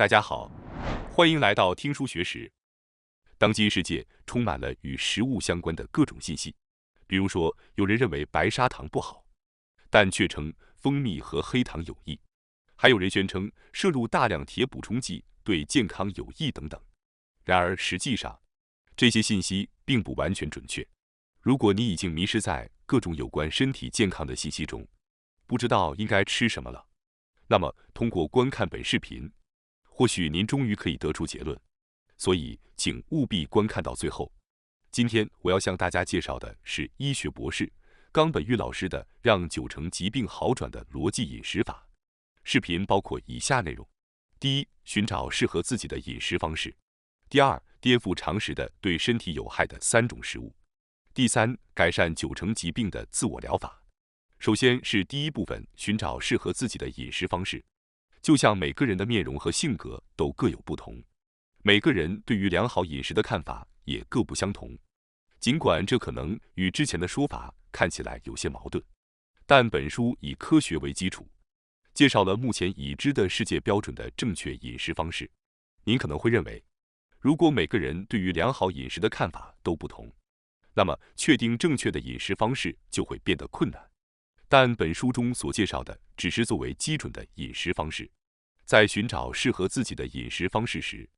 大家好，欢迎来到听书学史。当今世界充满了与食物相关的各种信息，比如说，有人认为白砂糖不好，但却称蜂蜜和黑糖有益；还有人宣称摄入大量铁补充剂对健康有益等等。然而，实际上这些信息并不完全准确。如果你已经迷失在各种有关身体健康的信息中，不知道应该吃什么了，那么通过观看本视频，或许您终于可以得出结论。所以，请务必观看到最后。今天我要向大家介绍的是医学博士冈本玉老师的让90%疾病好转的逻辑饮食法。视频包括以下内容：第一，寻找适合自己的饮食方式；第二，颠覆常识的对身体有害的3种食物；第三，改善90%疾病的自我疗法。首先是第一部分，寻找适合自己的饮食方式。就像每个人的面容和性格都各有不同，每个人对于良好饮食的看法也各不相同。尽管这可能与之前的说法看起来有些矛盾，但本书以科学为基础，介绍了目前已知的世界标准的正确饮食方式。您可能会认为，如果每个人对于良好饮食的看法都不同，那么确定正确的饮食方式就会变得困难。但本书中所介绍的只是作为基准的饮食方式。在寻找适合自己的饮食方式时，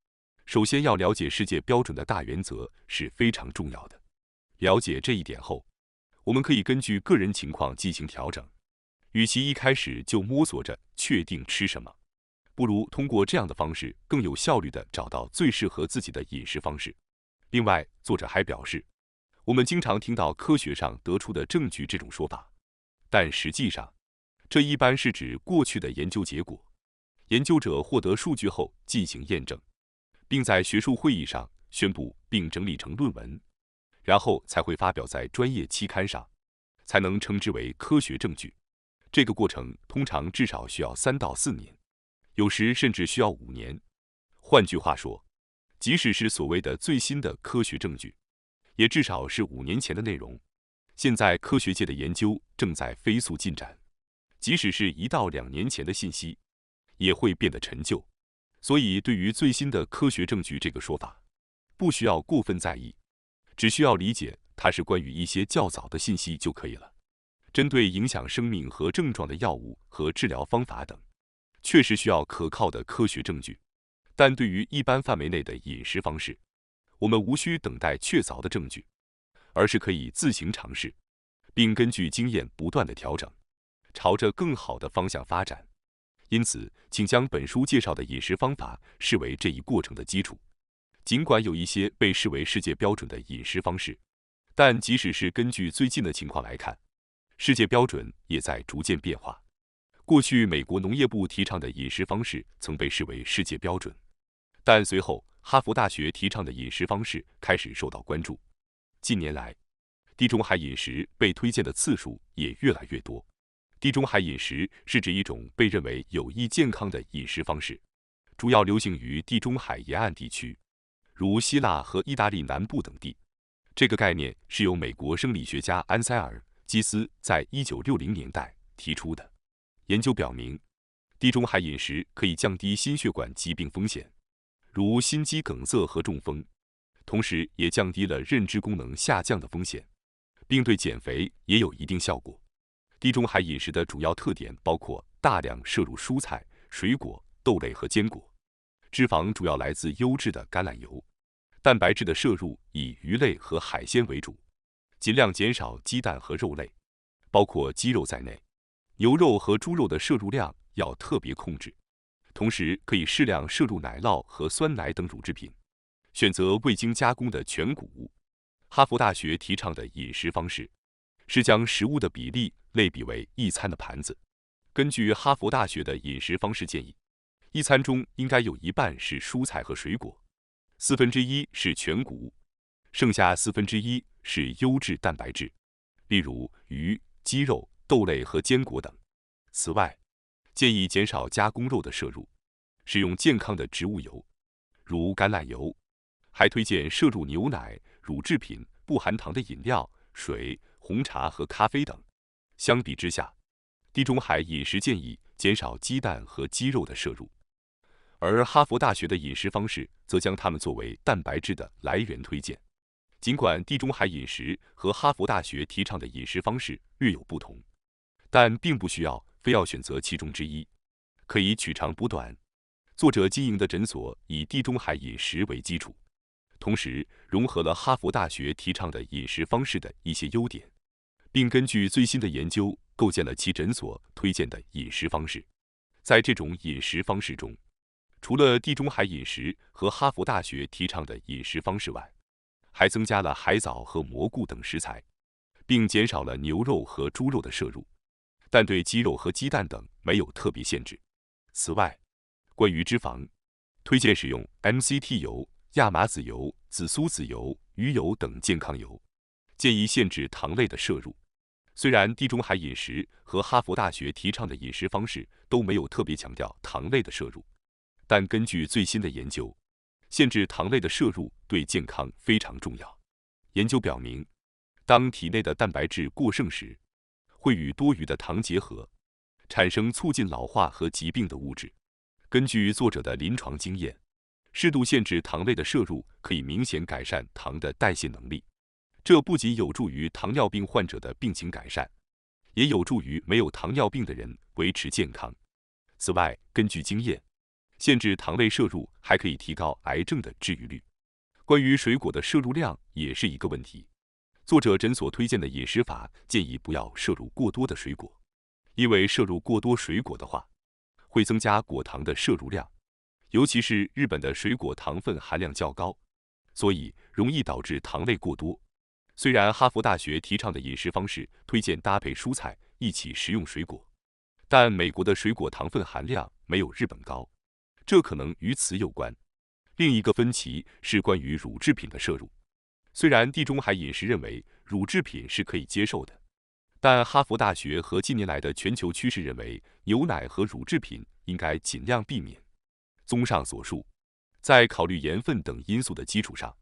首先要了解世界标准的大原则是非常重要的。了解这一点后，我们可以根据个人情况进行调整。与其一开始就摸索着确定吃什么，不如通过这样的方式更有效率地找到最适合自己的饮食方式。另外，作者还表示，我们经常听到科学上得出的证据这种说法，但实际上，这一般是指过去的研究结果。研究者获得数据后进行验证，并在学术会议上宣布并整理成论文，然后才会发表在专业期刊上，才能称之为科学证据。这个过程通常至少需要3到4年，有时甚至需要5年。换句话说，即使是所谓的最新的科学证据，也至少是5年前的内容。现在科学界的研究正在飞速进展，即使是1到2年前的信息，也会变得陈旧。所以，对于最新的科学证据这个说法，不需要过分在意，只需要理解它是关于一些较早的信息就可以了。针对影响生命和症状的药物和治疗方法等，确实需要可靠的科学证据。但对于一般范围内的饮食方式，我们无需等待确凿的证据，而是可以自行尝试，并根据经验不断的调整，朝着更好的方向发展。因此，请将本书介绍的饮食方法视为这一过程的基础。尽管有一些被视为世界标准的饮食方式，但即使是根据最近的情况来看，世界标准也在逐渐变化。过去，美国农业部提倡的饮食方式曾被视为世界标准，但随后哈佛大学提倡的饮食方式开始受到关注。近年来，地中海饮食被推荐的次数也越来越多。地中海饮食是指一种被认为有益健康的饮食方式，主要流行于地中海沿岸地区，如希腊和意大利南部等地。这个概念是由美国生理学家安塞尔·基斯在1960年代提出的。研究表明，地中海饮食可以降低心血管疾病风险，如心肌梗塞和中风，同时也降低了认知功能下降的风险，并对减肥也有一定效果。地中海饮食的主要特点包括大量摄入蔬菜、水果、豆类和坚果，脂肪主要来自优质的橄榄油，蛋白质的摄入以鱼类和海鲜为主，尽量减少鸡蛋和肉类，包括鸡肉在内。牛肉和猪肉的摄入量要特别控制，同时可以适量摄入奶酪和酸奶等乳制品，选择未经加工的全谷物。哈佛大学提倡的饮食方式是将食物的比例类比为一餐的盘子。根据哈佛大学的饮食方式建议，一餐中应该有1半是蔬菜和水果，1/4是全谷物，剩下1/4是优质蛋白质，例如鱼、鸡肉、豆类和坚果等。此外，建议减少加工肉的摄入，使用健康的植物油，如橄榄油。还推荐摄入牛奶、乳制品、不含糖的饮料、水、红茶和咖啡等。相比之下，地中海饮食建议减少鸡蛋和鸡肉的摄入。而哈佛大学的饮食方式则将它们作为蛋白质的来源推荐。尽管地中海饮食和哈佛大学提倡的饮食方式略有不同，但并不需要非要选择其中之一，可以取长补短。作者经营的诊所以地中海饮食为基础，同时融合了哈佛大学提倡的饮食方式的一些优点，并根据最新的研究构建了其诊所推荐的饮食方式。在这种饮食方式中，除了地中海饮食和哈佛大学提倡的饮食方式外，还增加了海藻和蘑菇等食材，并减少了牛肉和猪肉的摄入，但对鸡肉和鸡蛋等没有特别限制。此外，关于脂肪，推荐使用 MCT 油、亚麻籽油、紫苏籽油、鱼油等健康油，建议限制糖类的摄入。虽然地中海饮食和哈佛大学提倡的饮食方式都没有特别强调糖类的摄入，但根据最新的研究，限制糖类的摄入对健康非常重要。研究表明，当体内的蛋白质过剩时，会与多余的糖结合，产生促进老化和疾病的物质。根据作者的临床经验，适度限制糖类的摄入可以明显改善糖的代谢能力。这不仅有助于糖尿病患者的病情改善，也有助于没有糖尿病的人维持健康。此外，根据经验，限制糖类摄入还可以提高癌症的治愈率。关于水果的摄入量也是一个问题。作者诊所推荐的饮食法建议不要摄入过多的水果，因为摄入过多水果的话，会增加果糖的摄入量，尤其是日本的水果糖分含量较高，所以容易导致糖类过多。虽然哈佛大学提倡的饮食方式推荐搭配蔬菜一起食用水果，但美国的水果糖分含量没有日本高，这可能与此有关。另一个分歧是关于乳制品的摄入。虽然地中海饮食认为乳制品是可以接受的，但哈佛大学和近年来的全球趋势认为牛奶和乳制品应该尽量避免。综上所述，在考虑盐分等因素的基础上，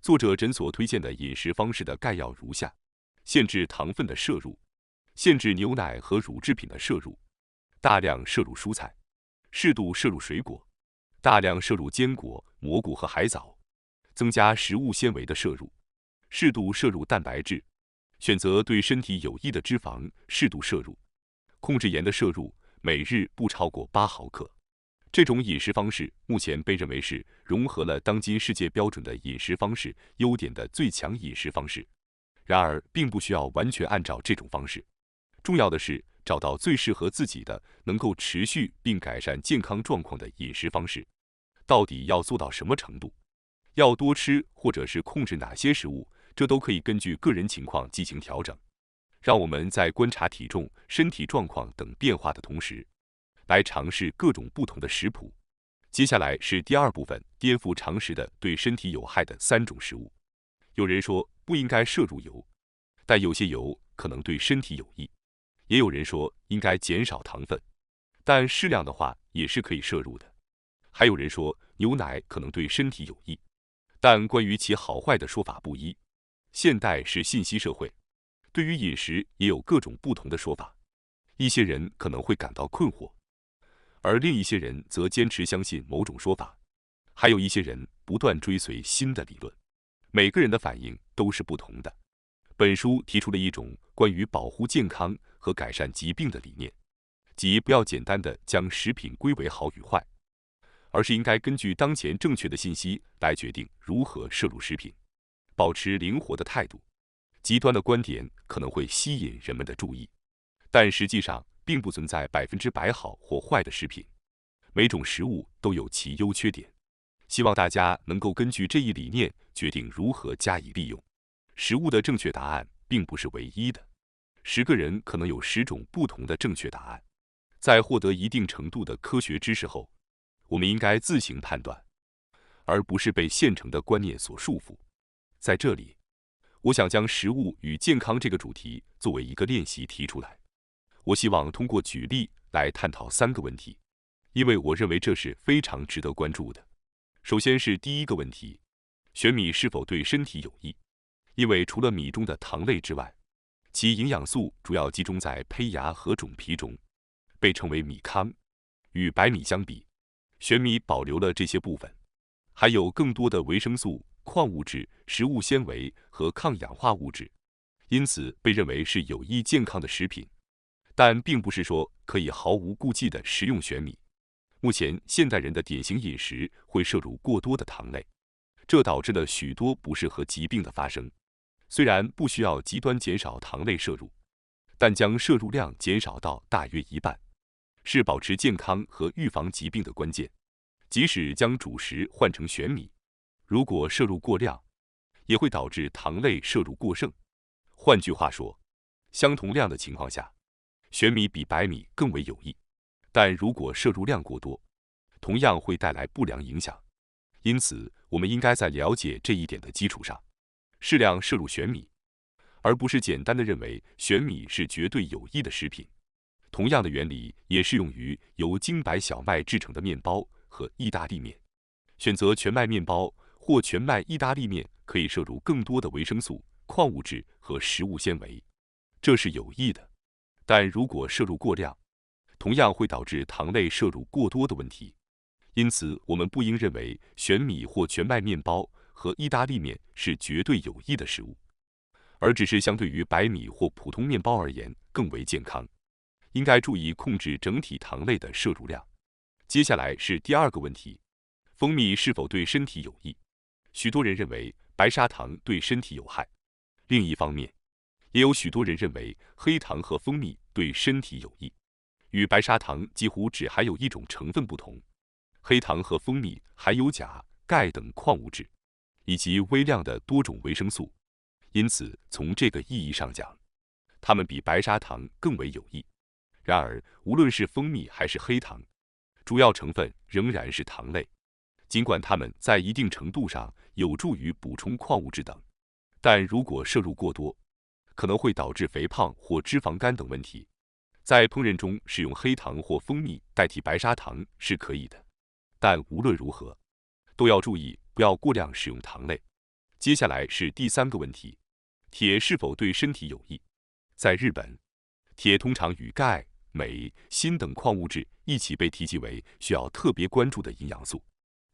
作者诊所推荐的饮食方式的概要如下：限制糖分的摄入，限制牛奶和乳制品的摄入，大量摄入蔬菜，适度摄入水果，大量摄入坚果、蘑菇和海藻，增加食物纤维的摄入，适度摄入蛋白质，选择对身体有益的脂肪，适度摄入，控制盐的摄入，每日不超过8毫克。这种饮食方式目前被认为是融合了当今世界标准的饮食方式优点的最强饮食方式。然而，并不需要完全按照这种方式，重要的是找到最适合自己的、能够持续并改善健康状况的饮食方式。到底要做到什么程度？要多吃或者是控制哪些食物？这都可以根据个人情况进行调整。让我们在观察体重、身体状况等变化的同时，来尝试各种不同的食谱。接下来是第二部分，颠覆常识的对身体有害的3种食物。有人说不应该摄入油，但有些油可能对身体有益。也有人说应该减少糖分，但适量的话也是可以摄入的。还有人说牛奶可能对身体有益，但关于其好坏的说法不一。现代是信息社会，对于饮食也有各种不同的说法。一些人可能会感到困惑，而另一些人则坚持相信某种说法。还有一些人不断追随新的理论。每个人的反应都是不同的。本书提出了一种关于保护健康和改善疾病的理念，即不要简单地将食品归为好与坏，而是应该根据当前正确的信息来决定如何摄入食品，保持灵活的态度。极端的观点可能会吸引人们的注意，但实际上并不存在100%好或坏的食品。每种食物都有其优缺点，希望大家能够根据这一理念决定如何加以利用。食物的正确答案并不是唯一的，10个人可能有10种不同的正确答案。在获得一定程度的科学知识后，我们应该自行判断，而不是被现成的观念所束缚。在这里，我想将食物与健康这个主题作为一个练习提出来。我希望通过举例来探讨3个问题，因为我认为这是非常值得关注的。首先是第一个问题，玄米是否对身体有益？因为除了米中的糖类之外，其营养素主要集中在胚芽和种皮中，被称为米糠。与白米相比，玄米保留了这些部分，还有更多的维生素、矿物质、食物纤维和抗氧化物质，因此被认为是有益健康的食品。但并不是说可以毫无顾忌地食用玄米。目前现代人的典型饮食会摄入过多的糖类，这导致了许多不适和疾病的发生。虽然不需要极端减少糖类摄入，但将摄入量减少到大约一半，是保持健康和预防疾病的关键。即使将主食换成玄米，如果摄入过量，也会导致糖类摄入过剩。换句话说，相同量的情况下，玄米比白米更为有益，但如果摄入量过多，同样会带来不良影响。因此，我们应该在了解这一点的基础上，适量摄入玄米，而不是简单的认为玄米是绝对有益的食品。同样的原理也适用于由精白小麦制成的面包和意大利面。选择全麦面包或全麦意大利面可以摄入更多的维生素、矿物质和食物纤维，这是有益的。但如果摄入过量，同样会导致糖类摄入过多的问题。因此，我们不应认为玄米或全麦面包和意大利面是绝对有益的食物，而只是相对于白米或普通面包而言更为健康。应该注意控制整体糖类的摄入量。接下来是第二个问题：蜂蜜是否对身体有益？许多人认为白砂糖对身体有害。另一方面，也有许多人认为黑糖和蜂蜜对身体有益。与白砂糖几乎只含有一种成分不同，黑糖和蜂蜜含有钾、钙等矿物质，以及微量的多种维生素。因此，从这个意义上讲，它们比白砂糖更为有益。然而，无论是蜂蜜还是黑糖，主要成分仍然是糖类。尽管它们在一定程度上有助于补充矿物质等，但如果摄入过多，可能会导致肥胖或脂肪肝等问题。在烹饪中使用黑糖或蜂蜜代替白砂糖是可以的，但无论如何，都要注意不要过量使用糖类。接下来是第三个问题：铁是否对身体有益？在日本，铁通常与钙、镁、锌等矿物质一起被提及为需要特别关注的营养素。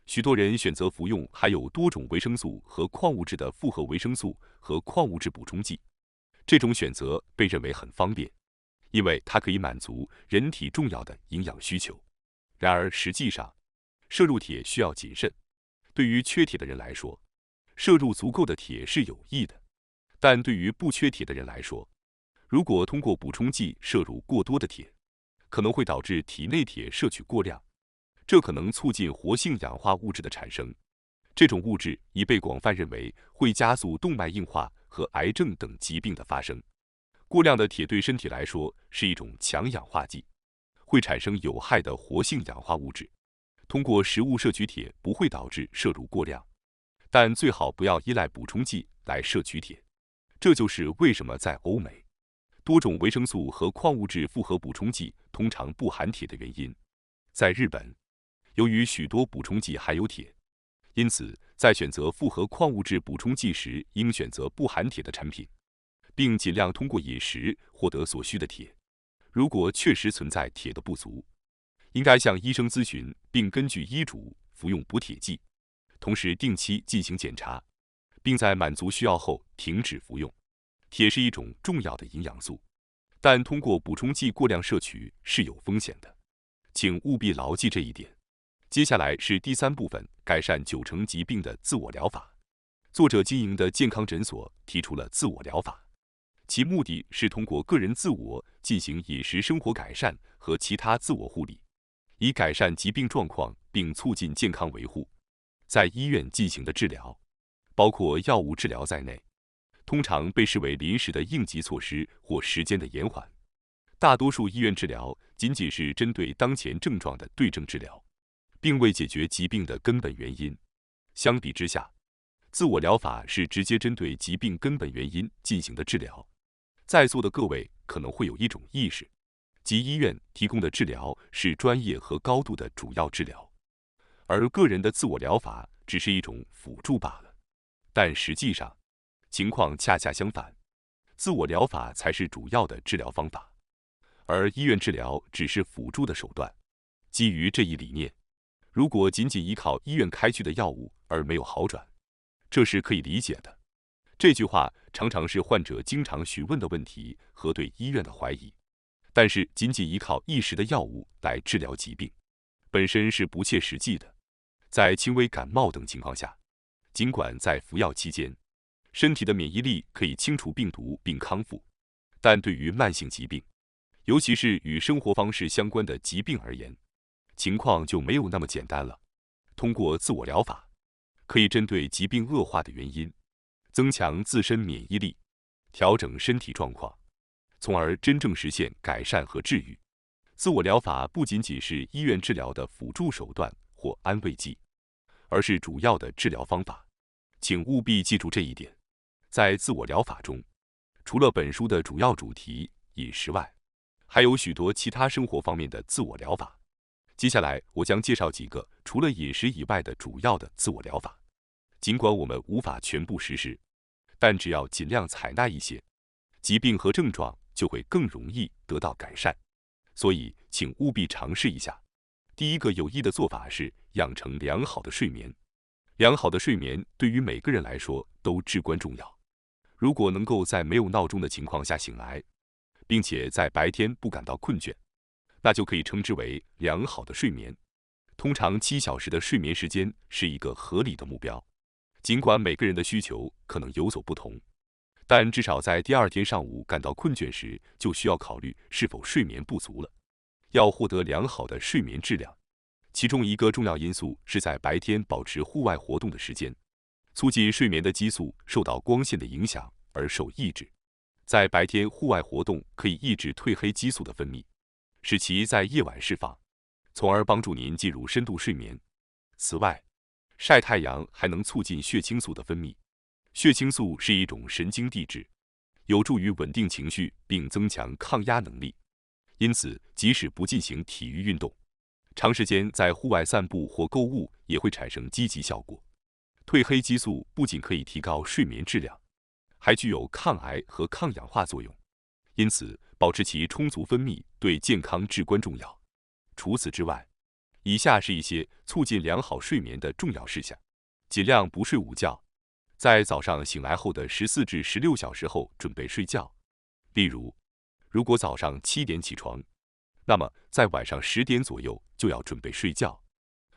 许多人选择服用含有多种维生素和矿物质的复合维生素和矿物质补充剂。这种选择被认为很方便，因为它可以满足人体重要的营养需求。然而，实际上，摄入铁需要谨慎。对于缺铁的人来说，摄入足够的铁是有益的；但对于不缺铁的人来说，如果通过补充剂摄入过多的铁，可能会导致体内铁摄取过量，这可能促进活性氧化物质的产生。这种物质已被广泛认为会加速动脉硬化和癌症等疾病的发生。过量的铁对身体来说是一种强氧化剂，会产生有害的活性氧化物质。通过食物摄取铁不会导致摄入过量，但最好不要依赖补充剂来摄取铁。这就是为什么在欧美，多种维生素和矿物质复合补充剂通常不含铁的原因。在日本，由于许多补充剂含有铁，因此在选择复合矿物质补充剂时，应选择不含铁的产品，并尽量通过饮食获得所需的铁。如果确实存在铁的不足，应该向医生咨询，并根据医嘱服用补铁剂，同时定期进行检查，并在满足需要后停止服用。铁是一种重要的营养素，但通过补充剂过量摄取是有风险的，请务必牢记这一点。接下来是第三部分：改善90%疾病的自我疗法。作者经营的健康诊所提出了自我疗法，其目的是通过个人自我进行饮食生活改善和其他自我护理，以改善疾病状况并促进健康维护。在医院进行的治疗，包括药物治疗在内，通常被视为临时的应急措施或时间的延缓。大多数医院治疗仅仅是针对当前症状的对症治疗，并未解决疾病的根本原因。相比之下，自我疗法是直接针对疾病根本原因进行的治疗。在座的各位可能会有一种意识，即医院提供的治疗是专业和高度的主要治疗，而个人的自我疗法只是一种辅助罢了。但实际上，情况恰恰相反，自我疗法才是主要的治疗方法，而医院治疗只是辅助的手段。基于这一理念，如果仅仅依靠医院开具的药物而没有好转，这是可以理解的。这句话常常是患者经常询问的问题和对医院的怀疑。但是，仅仅依靠一时的药物来治疗疾病，本身是不切实际的。在轻微感冒等情况下，尽管在服药期间，身体的免疫力可以清除病毒并康复，但对于慢性疾病，尤其是与生活方式相关的疾病而言，情况就没有那么简单了。通过自我疗法，可以针对疾病恶化的原因，增强自身免疫力，调整身体状况，从而真正实现改善和治愈。自我疗法不仅仅是医院治疗的辅助手段或安慰剂，而是主要的治疗方法。请务必记住这一点。在自我疗法中，除了本书的主要主题饮食外，还有许多其他生活方面的自我疗法。接下来，我将介绍几个除了饮食以外的主要的自我疗法。尽管我们无法全部实施，但只要尽量采纳一些，疾病和症状就会更容易得到改善。所以，请务必尝试一下。第一个有益的做法是养成良好的睡眠。良好的睡眠对于每个人来说都至关重要。如果能够在没有闹钟的情况下醒来，并且在白天不感到困倦，那就可以称之为良好的睡眠。通常7小时的睡眠时间是一个合理的目标。尽管每个人的需求可能有所不同，但至少在第二天上午感到困倦时，就需要考虑是否睡眠不足了。要获得良好的睡眠质量，其中一个重要因素是在白天保持户外活动的时间。促进睡眠的激素受到光线的影响而受抑制。在白天户外活动可以抑制褪黑激素的分泌，使其在夜晚释放，从而帮助您进入深度睡眠。此外，晒太阳还能促进血清素的分泌。血清素是一种神经递质，有助于稳定情绪并增强抗压能力。因此，即使不进行体育运动，长时间在户外散步或购物也会产生积极效果。褪黑激素不仅可以提高睡眠质量，还具有抗癌和抗氧化作用，因此保持其充足分泌对健康至关重要。除此之外，以下是一些促进良好睡眠的重要事项：尽量不睡午觉，在早上醒来后的14至16小时后准备睡觉。例如，如果早上7点起床，那么在晚上10点左右就要准备睡觉。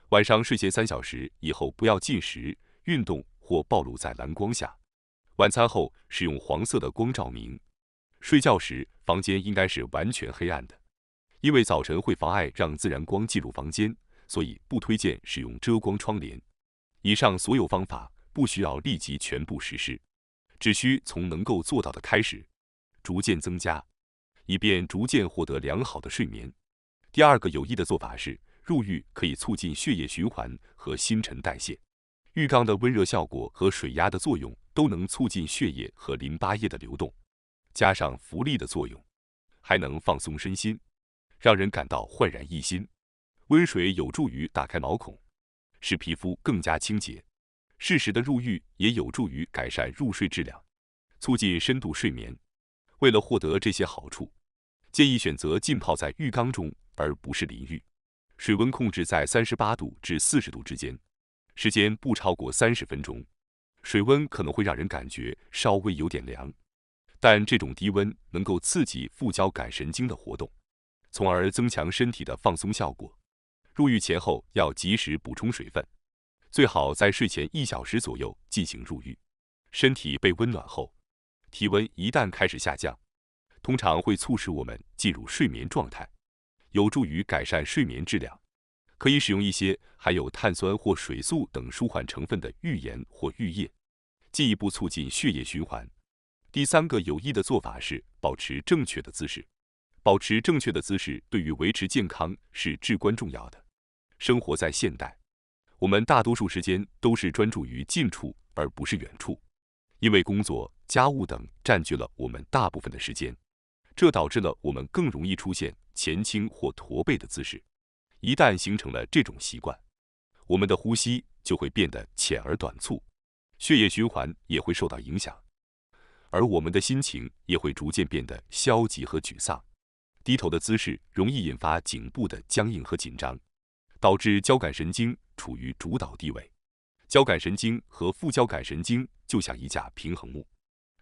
晚上睡前3小时以后不要进食、运动或暴露在蓝光下。晚餐后使用黄色的光照明。睡觉时，房间应该是完全黑暗的，因为早晨会妨碍让自然光进入房间，所以不推荐使用遮光窗帘。以上所有方法不需要立即全部实施，只需从能够做到的开始，逐渐增加，以便逐渐获得良好的睡眠。第二个有益的做法是，入浴可以促进血液循环和新陈代谢。浴缸的温热效果和水压的作用都能促进血液和淋巴液的流动，加上浮力的作用，还能放松身心，让人感到焕然一新。温水有助于打开毛孔，使皮肤更加清洁。适时的入浴也有助于改善入睡质量，促进深度睡眠。为了获得这些好处，建议选择浸泡在浴缸中，而不是淋浴。水温控制在38度至40度之间，时间不超过30分钟。水温可能会让人感觉稍微有点凉，但这种低温能够刺激副交感神经的活动，从而增强身体的放松效果。入浴前后要及时补充水分，最好在睡前1小时左右进行入浴。身体被温暖后，体温一旦开始下降，通常会促使我们进入睡眠状态，有助于改善睡眠质量。可以使用一些含有碳酸或水素等舒缓成分的浴盐或浴液，进一步促进血液循环。第三个有益的做法是保持正确的姿势。保持正确的姿势对于维持健康是至关重要的。生活在现代，我们大多数时间都是专注于近处而不是远处，因为工作、家务等占据了我们大部分的时间，这导致了我们更容易出现前倾或驼背的姿势。一旦形成了这种习惯，我们的呼吸就会变得浅而短促，血液循环也会受到影响，而我们的心情也会逐渐变得消极和沮丧。低头的姿势容易引发颈部的僵硬和紧张，导致交感神经处于主导地位。交感神经和副交感神经就像一架平衡木，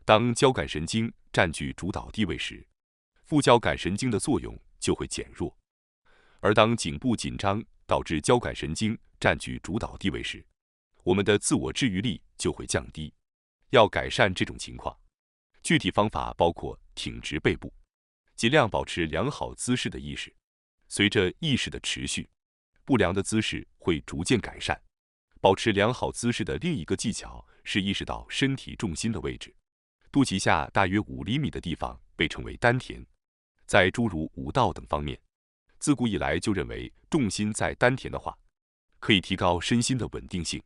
当交感神经占据主导地位时，副交感神经的作用就会减弱。而当颈部紧张导致交感神经占据主导地位时，我们的自我治愈力就会降低。要改善这种情况，具体方法包括挺直背部，尽量保持良好姿势的意识。随着意识的持续，不良的姿势会逐渐改善。保持良好姿势的另一个技巧是意识到身体重心的位置。肚脐下大约5厘米的地方被称为丹田。在诸如武道等方面，自古以来就认为重心在丹田的话，可以提高身心的稳定性。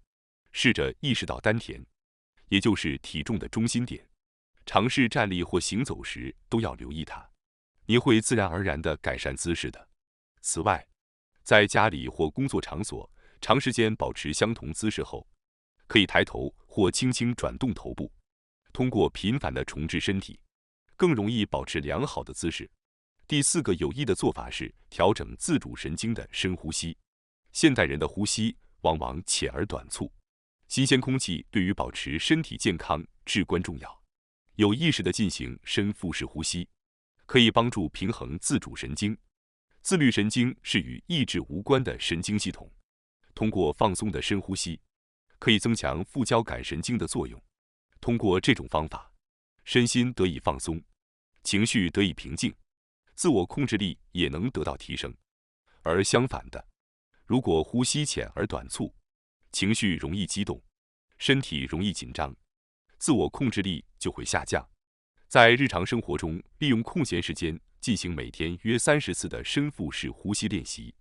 试着意识到丹田，也就是体重的中心点，尝试站立或行走时都要留意它，你会自然而然地改善姿势的。此外，在家里或工作场所长时间保持相同姿势后，可以抬头或轻轻转动头部。通过频繁地重置身体，更容易保持良好的姿势。第4个有益的做法是调整自主神经的深呼吸。现代人的呼吸往往浅而短促，新鲜空气对于保持身体健康至关重要。有意识地进行深腹式呼吸，可以帮助平衡自主神经。自律神经是与意志无关的神经系统，通过放松的深呼吸，可以增强副交感神经的作用。通过这种方法，身心得以放松，情绪得以平静，自我控制力也能得到提升。而相反的，如果呼吸浅而短促，情绪容易激动，身体容易紧张，自我控制力就会下降。在日常生活中，利用空闲时间进行每天约30次的深腹式呼吸练习，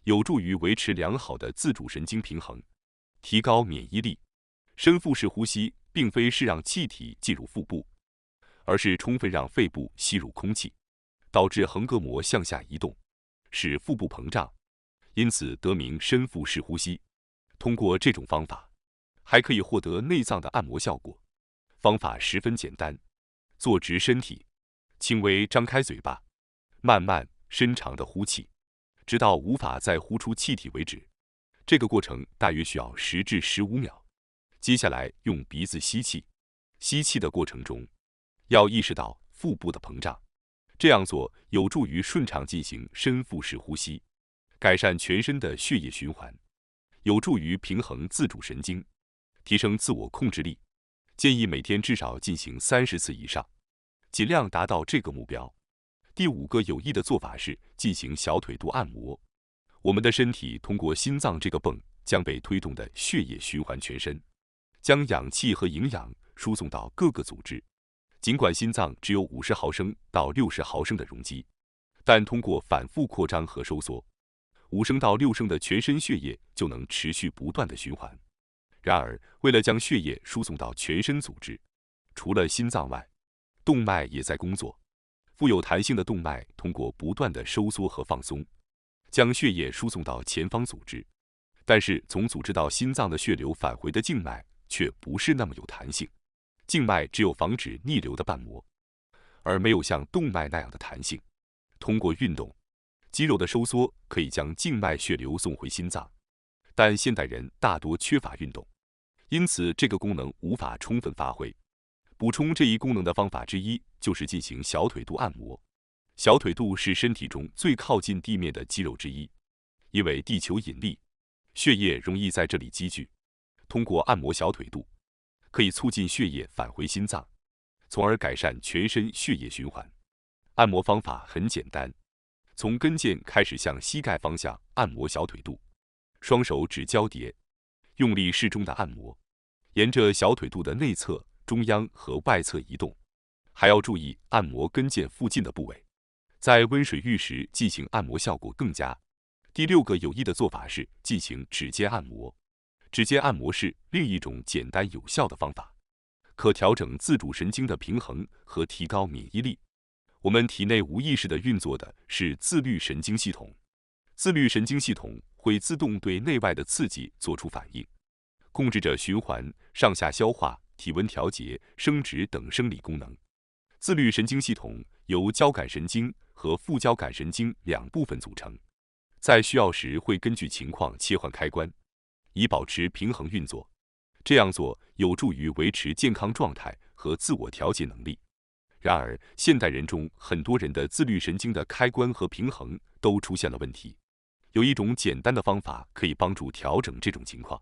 有助于维持良好的自主神经平衡，提高免疫力。深腹式呼吸并非是让气体进入腹部，而是充分让肺部吸入空气，导致横膈膜向下移动，使腹部膨胀，因此得名深腹式呼吸。通过这种方法，还可以获得内脏的按摩效果。方法十分简单，坐直身体，轻微张开嘴巴，慢慢深长的呼气，直到无法再呼出气体为止。这个过程大约需要10至15秒。接下来用鼻子吸气，吸气的过程中要意识到腹部的膨胀，这样做有助于顺畅进行深腹式呼吸，改善全身的血液循环，有助于平衡自主神经，提升自我控制力。建议每天至少进行30次以上，尽量达到这个目标。第5个有益的做法是进行小腿肚按摩。我们的身体通过心脏这个泵将被推动的血液循环全身，将氧气和营养输送到各个组织。尽管心脏只有50毫升到60毫升的容积，但通过反复扩张和收缩，5升到6升的全身血液就能持续不断的循环。然而，为了将血液输送到全身组织，除了心脏外，动脉也在工作。富有弹性的动脉通过不断的收缩和放松，将血液输送到前方组织。但是，从组织到心脏的血流返回的静脉却不是那么有弹性。静脉只有防止逆流的瓣膜，而没有像动脉那样的弹性。通过运动，肌肉的收缩可以将静脉血流送回心脏，但现代人大多缺乏运动，因此这个功能无法充分发挥。补充这一功能的方法之一就是进行小腿肚按摩。小腿肚是身体中最靠近地面的肌肉之一，因为地球引力，血液容易在这里积聚。通过按摩小腿肚，可以促进血液返回心脏，从而改善全身血液循环。按摩方法很简单，从跟腱开始向膝盖方向按摩小腿肚，双手指交叠，用力适中的按摩，沿着小腿肚的内侧、中央和外侧移动，还要注意按摩跟腱附近的部位。在温水浴时进行按摩效果更佳。第6个有益的做法是进行指尖按摩。指尖按摩是另一种简单有效的方法，可调整自主神经的平衡和提高免疫力。我们体内无意识地运作的是自律神经系统，自律神经系统会自动对内外的刺激做出反应，控制着循环、上下消化、体温调节、生殖等生理功能。自律神经系统由交感神经和副交感神经2部分组成。在需要时会根据情况切换开关，以保持平衡运作。这样做有助于维持健康状态和自我调节能力。然而，现代人中很多人的自律神经的开关和平衡都出现了问题。有一种简单的方法可以帮助调整这种情况，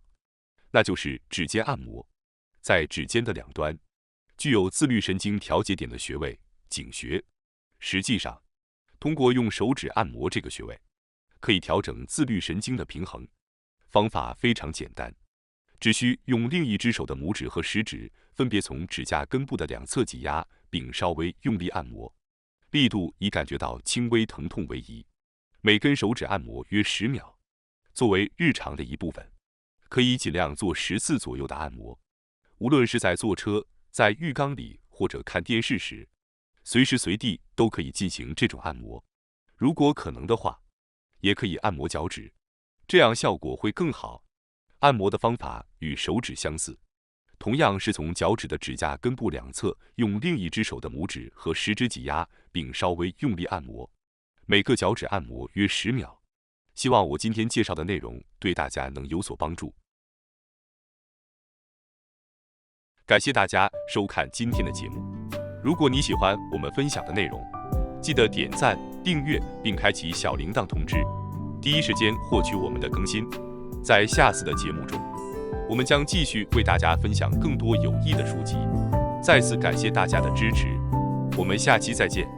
那就是指尖按摩。在指尖的两端，具有自律神经调节点的穴位井穴。实际上，通过用手指按摩这个穴位，可以调整自律神经的平衡。方法非常简单，只需用另一只手的拇指和食指分别从指甲根部的两侧挤压，并稍微用力按摩，力度以感觉到轻微疼痛为宜。每根手指按摩约10秒，作为日常的一部分，可以尽量做10次左右的按摩。无论是在坐车、在浴缸里或者看电视时，随时随地都可以进行这种按摩。如果可能的话，也可以按摩脚趾，这样效果会更好。按摩的方法与手指相似，同样是从脚趾的指甲根部两侧用另一只手的拇指和食指挤压，并稍微用力按摩。每个脚趾按摩约10秒。希望我今天介绍的内容对大家能有所帮助。感谢大家收看今天的节目。如果你喜欢我们分享的内容，记得点赞、订阅并开启小铃铛通知，第一时间获取我们的更新。在下次的节目中，我们将继续为大家分享更多有益的书籍。再次感谢大家的支持，我们下期再见。